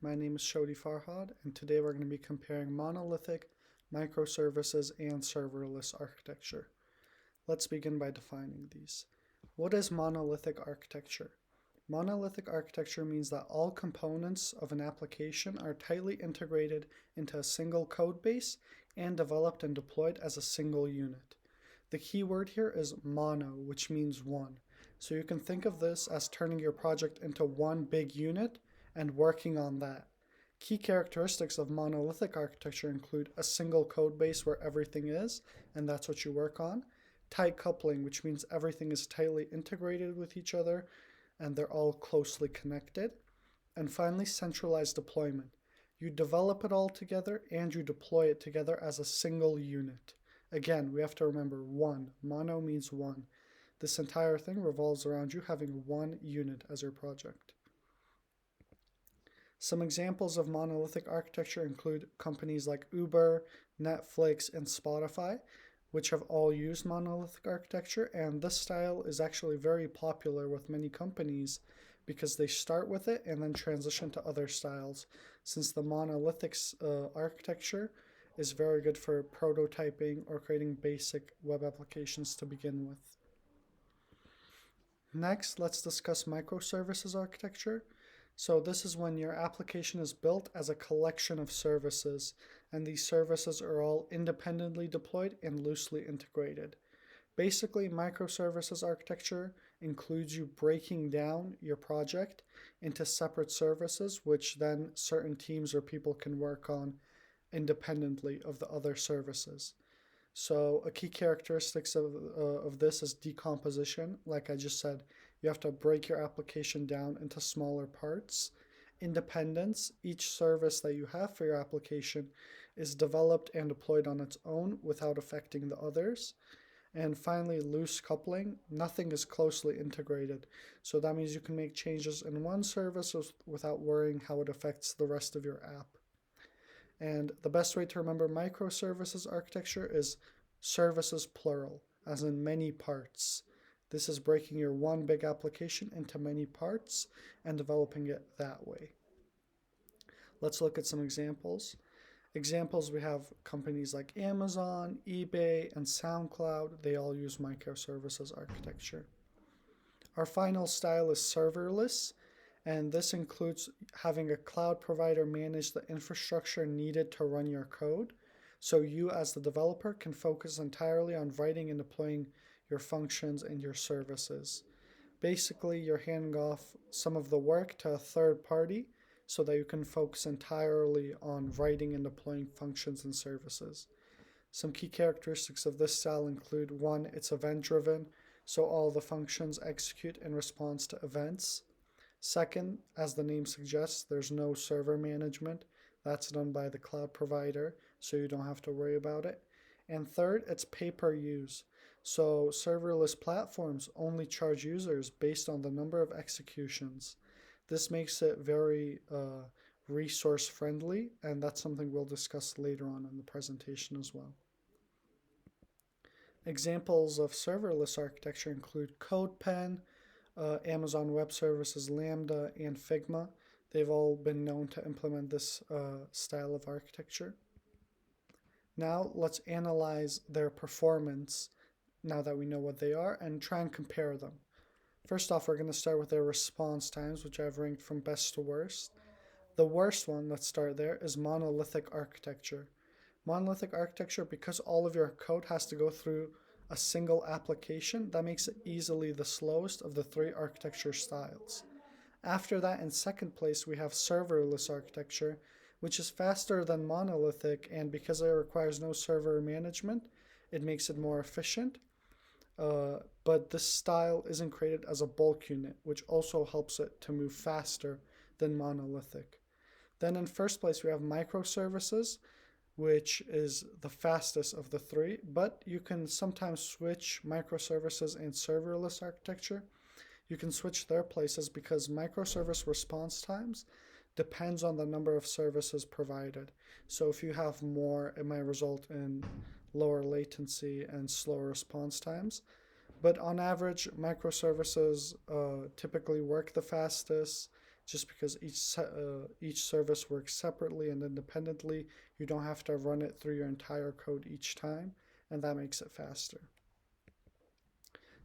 My name is Shodi Farhad, and today we're going to be comparing monolithic, microservices, and serverless architecture. Let's begin by defining these. What is monolithic architecture? Monolithic architecture means that all components of an application are tightly integrated into a single code base and developed and deployed as a single unit. The key word here is mono, which means one. So you can think of this as turning your project into one big unit and working on that. Key characteristics of monolithic architecture include a single code base where everything is, and that's what you work on. Tight coupling, which means everything is tightly integrated with each other and they're all closely connected. And finally, centralized deployment. You develop it all together and you deploy it together as a single unit. Again, we have to remember one. Mono means one. This entire thing revolves around you having one unit as your project. Some examples of monolithic architecture include companies like Uber, Netflix, and Spotify, which have all used monolithic architecture, and this style is actually very popular with many companies because they start with it and then transition to other styles, since the monolithic architecture is very good for prototyping or creating basic web applications to begin with. Next, let's discuss microservices architecture. So this is when your application is built as a collection of services, and these services are all independently deployed and loosely integrated. Basically, microservices architecture includes you breaking down your project into separate services, which then certain teams or people can work on independently of the other services. So a key characteristics of this is decomposition. Like I just said, you have to break your application down into smaller parts. Independence, each service that you have for your application is developed and deployed on its own without affecting the others. And finally, loose coupling, nothing is closely integrated. So that means you can make changes in one service without worrying how it affects the rest of your app. And the best way to remember microservices architecture is services plural, as in many parts. This is breaking your one big application into many parts and developing it that way. Let's look at some examples. Examples, we have companies like Amazon, eBay, and SoundCloud. They all use microservices architecture. Our final style is serverless, and this includes having a cloud provider manage the infrastructure needed to run your code, so you as the developer can focus entirely on writing and deploying your functions and your services. Basically, you're handing off some of the work to a third party so that you can focus entirely on writing and deploying functions and services. Some key characteristics of this style include: one, it's event-driven, so all the functions execute in response to events. Second, as the name suggests, there's no server management. That's done by the cloud provider, so you don't have to worry about it. And third, it's pay-per-use. So serverless platforms only charge users based on the number of executions. This makes it very resource friendly, and that's something we'll discuss later on in the presentation as well. Examples of serverless architecture include CodePen, Amazon Web Services, Lambda, and Figma. They've all been known to implement this style of architecture. Now let's analyze their performance now that we know what they are and try and compare them. First off, we're going to start with their response times, which I've ranked from best to worst. The worst one, let's start there, is monolithic architecture. Monolithic architecture, because all of your code has to go through a single application, that makes it easily the slowest of the three architecture styles. After that, in second place, we have serverless architecture, which is faster than monolithic, and because it requires no server management, it makes it more efficient. But this style isn't created as a bulk unit, which also helps it to move faster than monolithic. Then in first place, we have microservices, which is the fastest of the three, but you can sometimes switch microservices and serverless architecture. You can switch their places because microservice response times depends on the number of services provided. So if you have more, it might result in lower latency and slower response times. But on average, microservices typically work the fastest, just because each service works separately and independently. You don't have to run it through your entire code each time, and that makes it faster.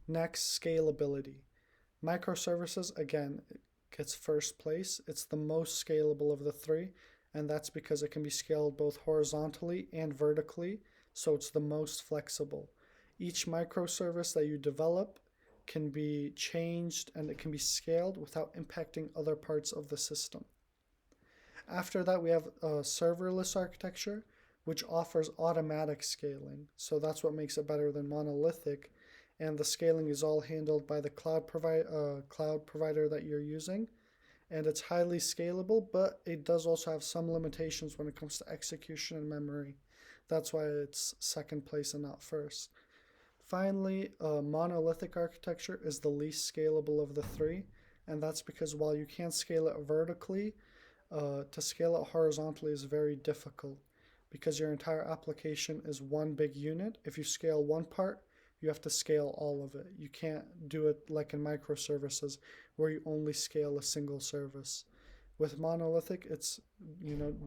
Next, scalability. Microservices, again, gets first place. It's the most scalable of the three, and that's because it can be scaled both horizontally and vertically, so it's the most flexible. Each microservice that you develop can be changed and it can be scaled without impacting other parts of the system. After that, we have a serverless architecture, which offers automatic scaling. So that's what makes it better than monolithic. And the scaling is all handled by the cloud provider that you're using. And it's highly scalable, but it does also have some limitations when it comes to execution and memory. That's why it's second place and not first. Finally, monolithic architecture is the least scalable of the three, and that's because while you can scale it vertically, to scale it horizontally is very difficult because your entire application is one big unit. If you scale one part, you have to scale all of it. You can't do it like in microservices where you only scale a single service. With monolithic, it's,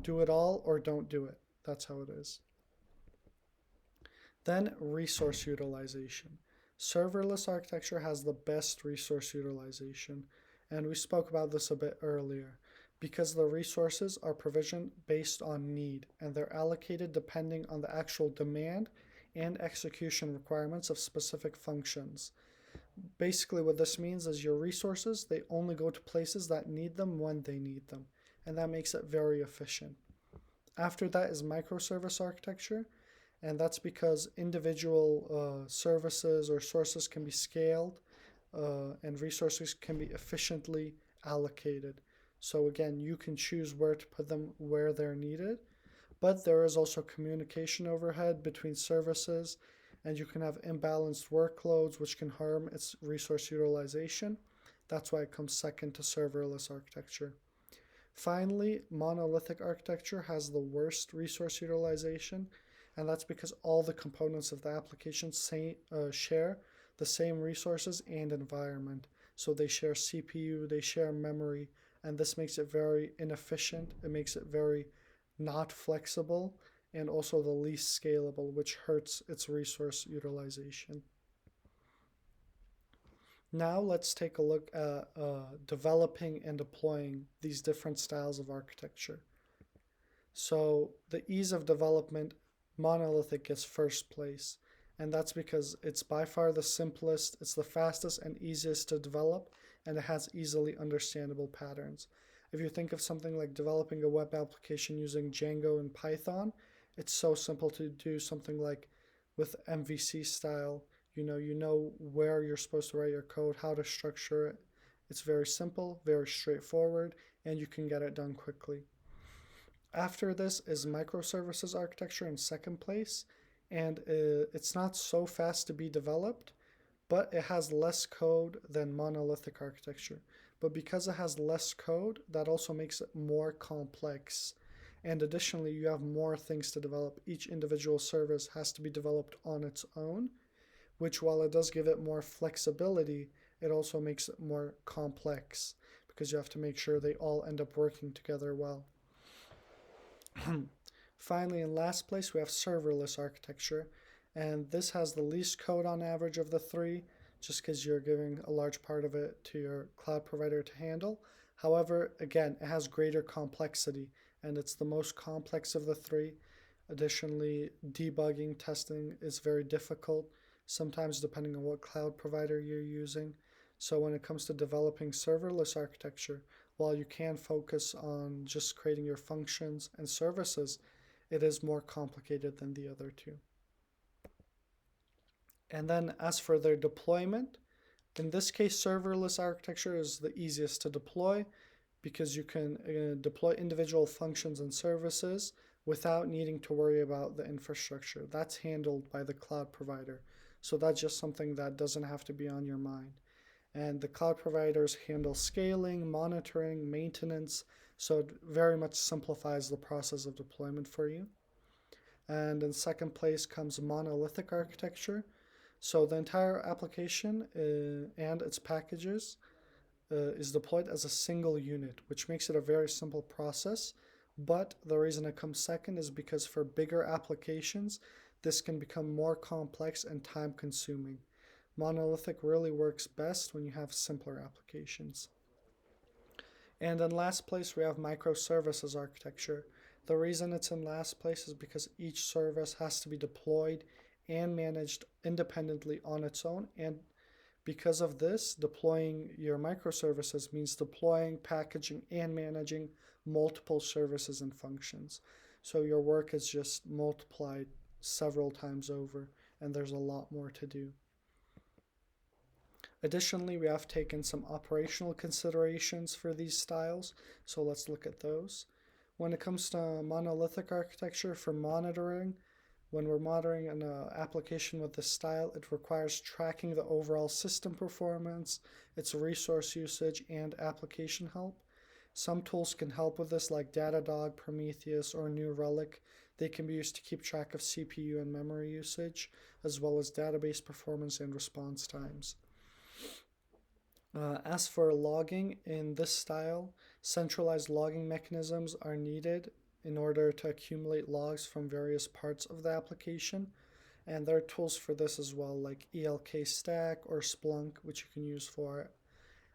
do it all or don't do it. That's how it is. Then resource utilization. Serverless architecture has the best resource utilization, and we spoke about this a bit earlier, because the resources are provisioned based on need, and they're allocated depending on the actual demand and execution requirements of specific functions. Basically, what this means is your resources, they only go to places that need them when they need them, and that makes it very efficient. After that is microservice architecture, and that's because individual services or sources can be scaled and resources can be efficiently allocated. So again, you can choose where to put them where they're needed, but there is also communication overhead between services, and you can have imbalanced workloads which can harm its resource utilization. That's why it comes second to serverless architecture. Finally, monolithic architecture has the worst resource utilization, and that's because all the components of the application share the same resources and environment. So they share CPU, they share memory, and this makes it very inefficient. It makes it very not flexible, and also the least scalable, which hurts its resource utilization. Now let's take a look at developing and deploying these different styles of architecture. So the ease of development, monolithic gets first place, and that's because it's by far the simplest, it's the fastest and easiest to develop, and it has easily understandable patterns. If you think of something like developing a web application using Django and Python, it's so simple to do something like with MVC style. You know where you're supposed to write your code, how to structure it. It's very simple, very straightforward, and you can get it done quickly. After this is microservices architecture in second place, and it's not so fast to be developed, but it has less code than monolithic architecture. But because it has less code, that also makes it more complex. And additionally, you have more things to develop. Each individual service has to be developed on its own, which, while it does give it more flexibility, it also makes it more complex because you have to make sure they all end up working together well. Finally, in last place, we have serverless architecture, and this has the least code on average of the three, just because you're giving a large part of it to your cloud provider to handle. However, again, it has greater complexity, and it's the most complex of the three. Additionally, debugging, testing is very difficult, sometimes depending on what cloud provider you're using. So when it comes to developing serverless architecture, while you can focus on just creating your functions and services, it is more complicated than the other two. And then as for their deployment, in this case, serverless architecture is the easiest to deploy because you can deploy individual functions and services without needing to worry about the infrastructure. That's handled by the cloud provider. So that's just something that doesn't have to be on your mind. And the cloud providers handle scaling, monitoring, maintenance, so it very much simplifies the process of deployment for you. And in second place comes monolithic architecture. So the entire application and its packages is deployed as a single unit, which makes it a very simple process. But the reason it comes second is because for bigger applications, this can become more complex and time consuming. Monolithic really works best when you have simpler applications. And in last place, we have microservices architecture. The reason it's in last place is because each service has to be deployed and managed independently on its own. And because of this, deploying your microservices means deploying, packaging, and managing multiple services and functions. So your work is just multiplied several times over, and there's a lot more to do. Additionally, we have taken some operational considerations for these styles, so let's look at those. When it comes to monolithic architecture for monitoring, when we're monitoring an application with this style, it requires tracking the overall system performance, its resource usage, and application health. Some tools can help with this, like Datadog, Prometheus, or New Relic. They can be used to keep track of CPU and memory usage, as well as database performance and response times. As for logging in this style, centralized logging mechanisms are needed in order to accumulate logs from various parts of the application. And there are tools for this as well, like ELK Stack or Splunk, which you can use for it.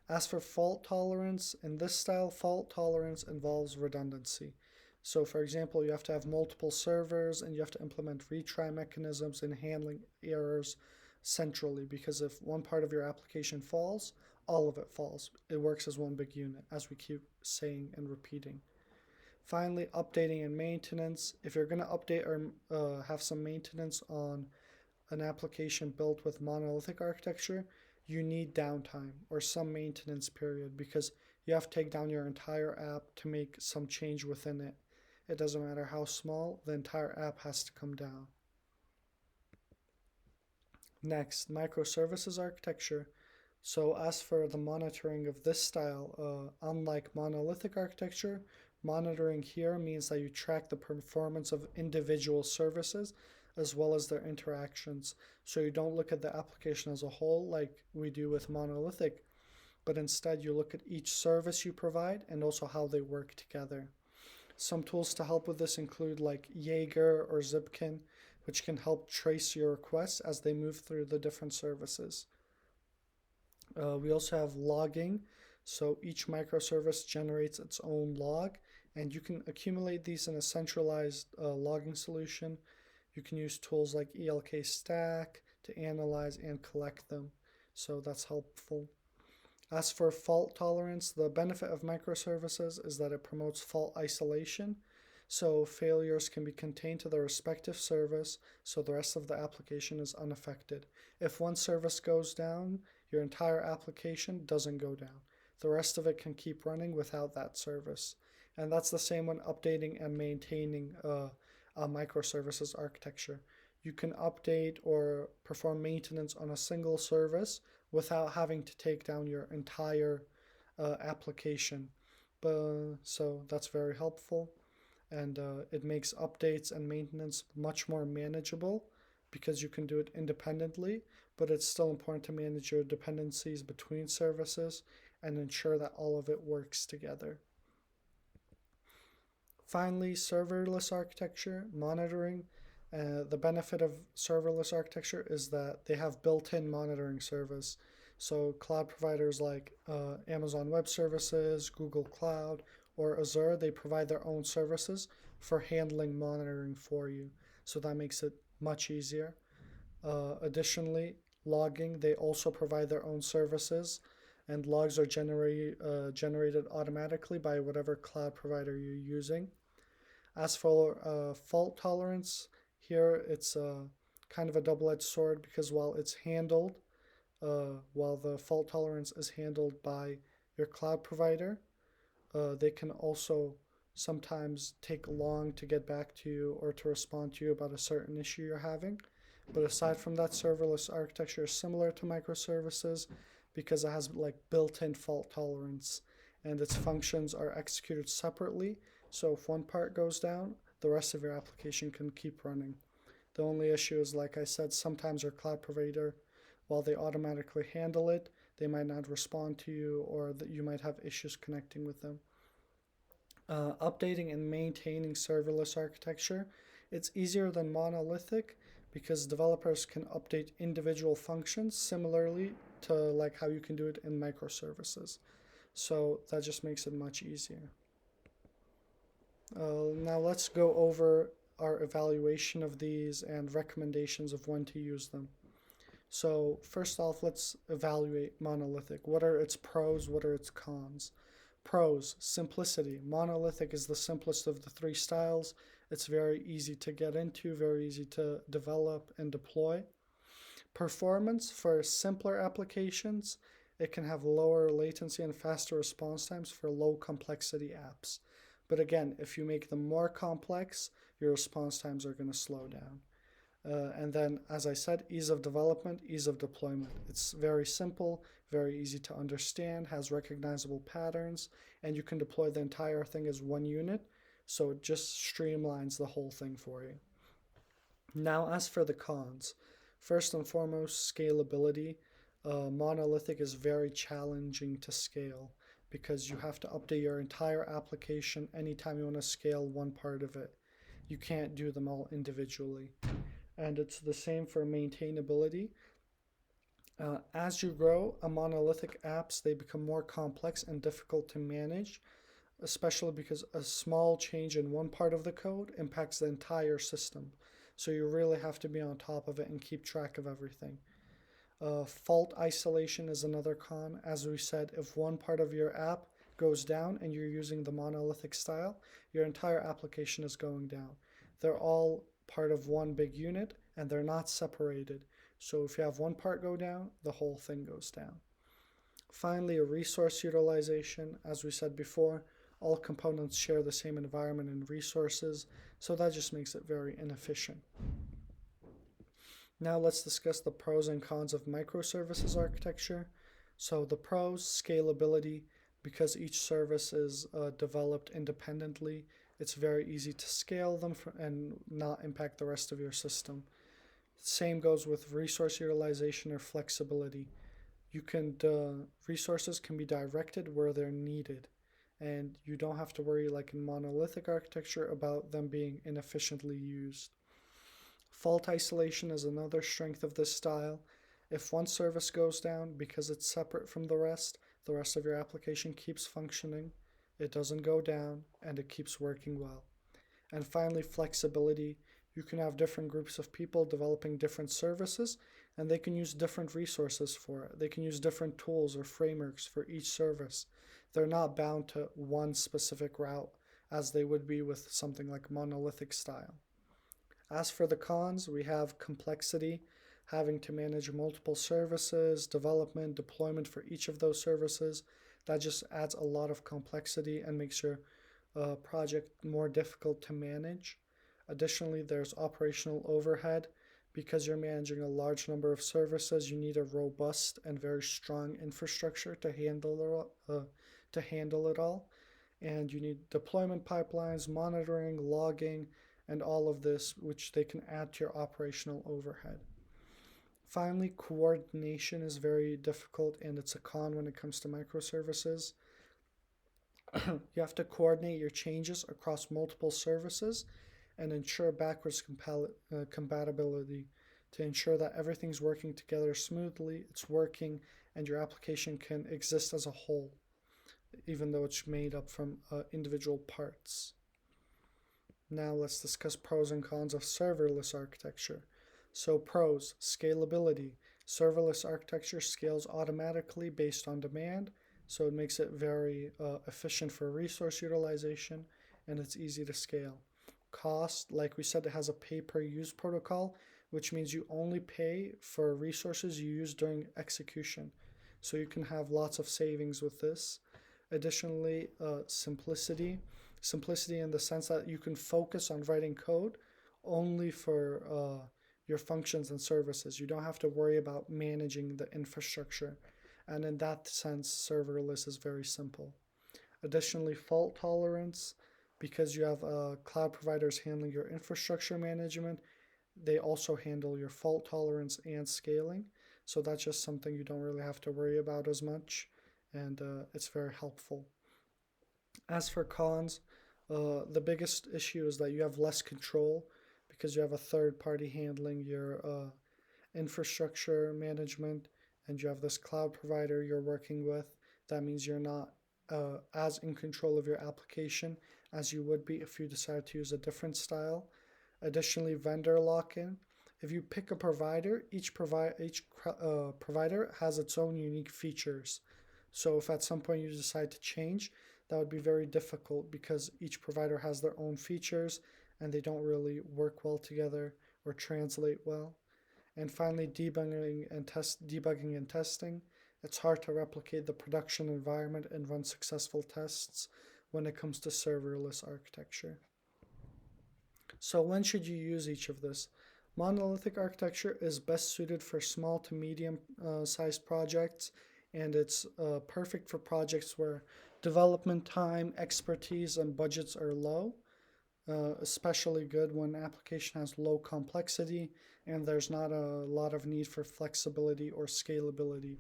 As for fault tolerance, in this style, fault tolerance involves redundancy. So for example, you have to have multiple servers and you have to implement retry mechanisms in handling errors centrally, because if one part of your application falls, all of it falls. It works as one big unit, as we keep saying and repeating. Finally, updating and maintenance. If you're going to update or have some maintenance on an application built with monolithic architecture, you need downtime or some maintenance period, because you have to take down your entire app to make some change within it. It doesn't matter how small, the entire app has to come down. Next, microservices architecture. So as for the monitoring of this style, unlike monolithic architecture, monitoring here means that you track the performance of individual services as well as their interactions. So you don't look at the application as a whole like we do with monolithic, but instead you look at each service you provide and also how they work together. Some tools to help with this include like Jaeger or Zipkin, which can help trace your requests as they move through the different services. We also have logging. So each microservice generates its own log, and you can accumulate these in a centralized logging solution. You can use tools like ELK Stack to analyze and collect them. So that's helpful. As for fault tolerance, the benefit of microservices is that it promotes fault isolation. So failures can be contained to their respective service, so the rest of the application is unaffected. If one service goes down, your entire application doesn't go down. The rest of it can keep running without that service. And that's the same when updating and maintaining a microservices architecture. You can update or perform maintenance on a single service without having to take down your entire application. So that's very helpful, and it makes updates and maintenance much more manageable because you can do it independently, but it's still important to manage your dependencies between services and ensure that all of it works together. Finally, serverless architecture, monitoring. The benefit of serverless architecture is that they have built-in monitoring service. So cloud providers like Amazon Web Services, Google Cloud, or Azure, they provide their own services for handling monitoring for you. So that makes it much easier. Additionally, logging, they also provide their own services, and logs are generated automatically by whatever cloud provider you're using. As for fault tolerance, here it's kind of a double-edged sword, because while the fault tolerance is handled by your cloud provider, they can also sometimes take long to get back to you or to respond to you about a certain issue you're having. But aside from that, serverless architecture is similar to microservices because it has like built-in fault tolerance, and its functions are executed separately. So if one part goes down, the rest of your application can keep running. The only issue is, like I said, sometimes your cloud provider, while they automatically handle it, they might not respond to you, or that you might have issues connecting with them. Updating and maintaining serverless architecture. It's easier than monolithic because developers can update individual functions similarly to like how you can do it in microservices. So that just makes it much easier. Now let's go over our evaluation of these and recommendations of when to use them. So first off, let's evaluate Monolithic. What are its pros? What are its cons? Pros: simplicity. Monolithic is the simplest of the three styles. It's very easy to get into, very easy to develop and deploy. Performance: for simpler applications, it can have lower latency and faster response times for low complexity apps. But again, if you make them more complex, your response times are going to slow down. And then, as I said, ease of development, ease of deployment. It's very simple, very easy to understand, has recognizable patterns, and you can deploy the entire thing as one unit, so it just streamlines the whole thing for you. Now, as for the cons, first and foremost, scalability. Monolithic is very challenging to scale because you have to update your entire application anytime you want to scale one part of it. You can't do them all individually. And it's the same for maintainability. As you grow, monolithic apps, they become more complex and difficult to manage, especially because a small change in one part of the code impacts the entire system. So you really have to be on top of it and keep track of everything. Fault isolation is another con. As we said, if one part of your app goes down and you're using the monolithic style, your entire application is going down. They're all part of one big unit and they're not separated. So if you have one part go down, the whole thing goes down. Finally, a resource utilization. As we said before, all components share the same environment and resources, so that just makes it very inefficient. Now let's discuss the pros and cons of microservices architecture. So the pros: scalability. Because each service is developed independently, it's very easy to scale them and not impact the rest of your system. Same goes with resource utilization or flexibility. Resources can be directed where they're needed, and you don't have to worry like in monolithic architecture about them being inefficiently used. Fault isolation is another strength of this style. If one service goes down because it's separate from the rest of your application keeps functioning, it doesn't go down, and it keeps working well. And finally, flexibility. You can have different groups of people developing different services, and they can use different resources for it. They can use different tools or frameworks for each service. They're not bound to one specific route as they would be with something like monolithic style. As for the cons, we have complexity, having to manage multiple services, development, deployment for each of those services. That just adds a lot of complexity and makes your project more difficult to manage. Additionally, there's operational overhead. Because you're managing a large number of services, you need a robust and very strong infrastructure to handle it all. And you need deployment pipelines, monitoring, logging, and all of this, which they can add to your operational overhead. Finally, coordination is very difficult, and it's a con when it comes to microservices. You have to coordinate your changes across multiple services and ensure backwards compatibility to ensure that everything's working together smoothly, it's working, and your application can exist as a whole, even though it's made up from individual parts. Now let's discuss pros and cons of serverless architecture. So pros: scalability. Serverless architecture scales automatically based on demand, so it makes it very efficient for resource utilization, and it's easy to scale. Cost: like we said, it has a pay-per-use protocol, which means you only pay for resources you use during execution. So you can have lots of savings with this. Additionally, simplicity. Simplicity in the sense that you can focus on writing code only for your functions and services. You don't have to worry about managing the infrastructure. And in that sense, serverless is very simple. Additionally, fault tolerance. Because you have cloud providers handling your infrastructure management, they also handle your fault tolerance and scaling. So that's just something you don't really have to worry about as much, and it's very helpful. As for cons, the biggest issue is that you have less control because you have a third party handling your infrastructure management, and you have this cloud provider you're working with. That means you're not as in control of your application as you would be if you decide to use a different style. Additionally, vendor lock-in. If you pick a provider, each provider has its own unique features. So if at some point you decide to change, that would be very difficult because each provider has their own features and they don't really work well together or translate well. And finally, debugging and testing. It's hard to replicate the production environment and run successful tests when it comes to serverless architecture. So when should you use each of this? Monolithic architecture is best suited for small to medium sized projects, and it's perfect for projects where development time, expertise, and budgets are low. Especially good when application has low complexity and there's not a lot of need for flexibility or scalability.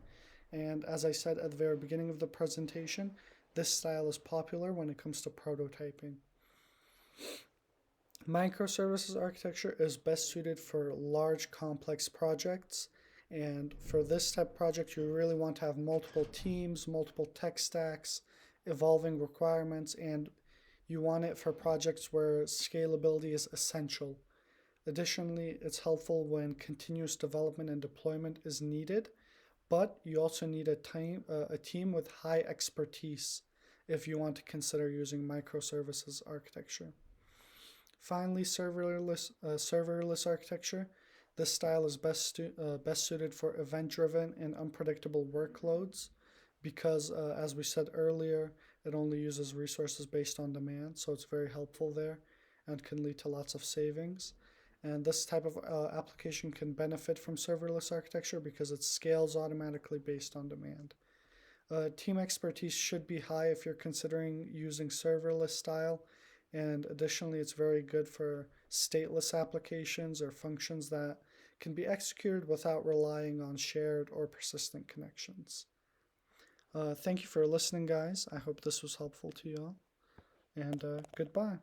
And as I said at the very beginning of the presentation, this style is popular when it comes to prototyping. Microservices architecture is best suited for large complex projects. And for this type of project, you really want to have multiple teams, multiple tech stacks, evolving requirements, and you want it for projects where scalability is essential. Additionally, it's helpful when continuous development and deployment is needed, but you also need a team with high expertise if you want to consider using microservices architecture. Finally, serverless architecture. This style is best suited for event-driven and unpredictable workloads because, as we said earlier, it only uses resources based on demand, so it's very helpful there and can lead to lots of savings. And this type of application can benefit from serverless architecture because it scales automatically based on demand. Team expertise should be high if you're considering using serverless style, and additionally, it's very good for stateless applications or functions that can be executed without relying on shared or persistent connections. Thank you for listening, guys. I hope this was helpful to you all, and goodbye.